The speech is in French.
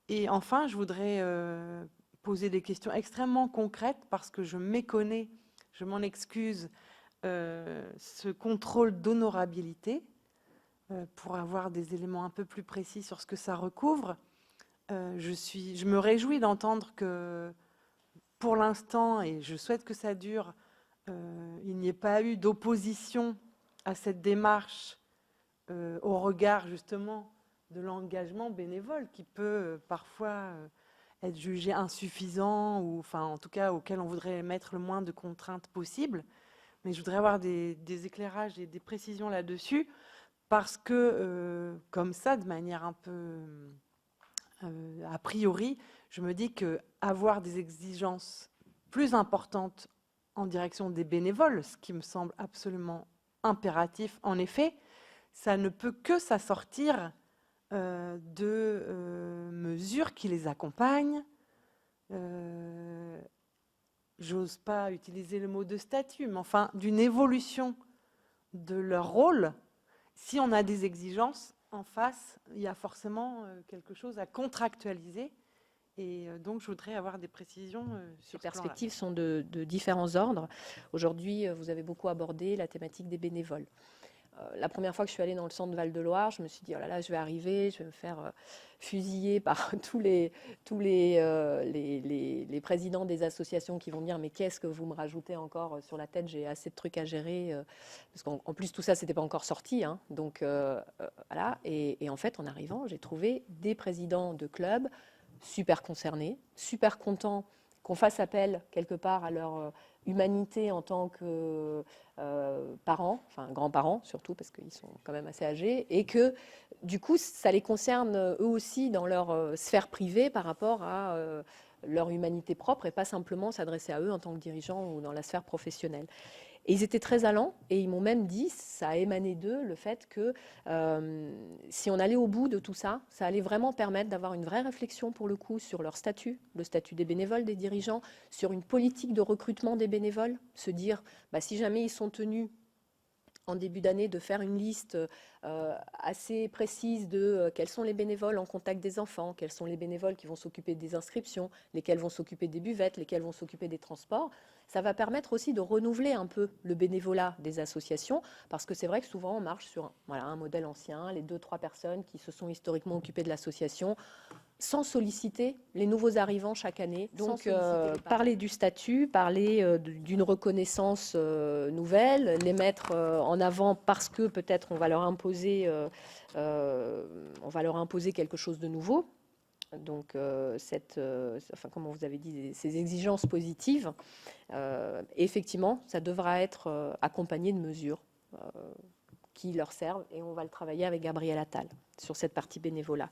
Et enfin, je voudrais poser des questions extrêmement concrètes parce que je méconnais, je m'en excuse, ce contrôle d'honorabilité pour avoir des éléments un peu plus précis sur ce que ça recouvre. Je me réjouis d'entendre que pour l'instant, et je souhaite que ça dure, il n'y ait pas eu d'opposition à cette démarche au regard justement de l'engagement bénévole qui peut parfois être jugé insuffisant ou enfin en tout cas auquel on voudrait mettre le moins de contraintes possible. Mais je voudrais avoir des éclairages et des précisions là-dessus parce que comme ça, de manière un peu a priori, je me dis que avoir des exigences plus importantes en direction des bénévoles, ce qui me semble absolument impératif en effet, ça ne peut que s'assortir de mesures qui les accompagnent. J'ose pas utiliser le mot de statut, mais enfin d'une évolution de leur rôle. Si on a des exigences en face, il y a forcément quelque chose à contractualiser. Et donc, je voudrais avoir des précisions Les sur ce plan-là. perspectives sont de différents ordres. Aujourd'hui, vous avez beaucoup abordé la thématique des bénévoles. La première fois que je suis allée dans le centre Val-de-Loire, je me suis dit, oh là là, je vais arriver, je vais me faire fusiller par les présidents des associations qui vont me dire, mais qu'est-ce que vous me rajoutez encore sur la tête, j'ai assez de trucs à gérer. Parce qu'en plus, tout ça, c'était pas encore sorti. Hein, donc, voilà. Et en fait, en arrivant, j'ai trouvé des présidents de clubs super concernés, super contents qu'on fasse appel quelque part à leur humanité en tant que parents, enfin grands-parents surtout parce qu'ils sont quand même assez âgés, et que du coup ça les concerne eux aussi dans leur sphère privée par rapport à leur humanité propre et pas simplement s'adresser à eux en tant que dirigeants ou dans la sphère professionnelle. Et ils étaient très allants et ils m'ont même dit, ça a émané d'eux, le fait que si on allait au bout de tout ça, ça allait vraiment permettre d'avoir une vraie réflexion pour le coup sur leur statut, le statut des bénévoles, des dirigeants, sur une politique de recrutement des bénévoles, se dire, bah, si jamais ils sont tenus en début d'année de faire une liste assez précise de quels sont les bénévoles en contact des enfants, quels sont les bénévoles qui vont s'occuper des inscriptions, lesquels vont s'occuper des buvettes, lesquels vont s'occuper des transports. Ça va permettre aussi de renouveler un peu le bénévolat des associations, parce que c'est vrai que souvent on marche sur voilà, un modèle ancien, les 2-3 personnes qui se sont historiquement occupées de l'association, sans solliciter les nouveaux arrivants chaque année. Donc, parler du statut, parler d'une reconnaissance nouvelle, les mettre en avant parce que peut-être on va leur imposer, quelque chose de nouveau. Donc, enfin, comme vous avez dit, ces exigences positives, effectivement, ça devra être accompagné de mesures qui leur servent et on va le travailler avec Gabriel Attal sur cette partie bénévolat.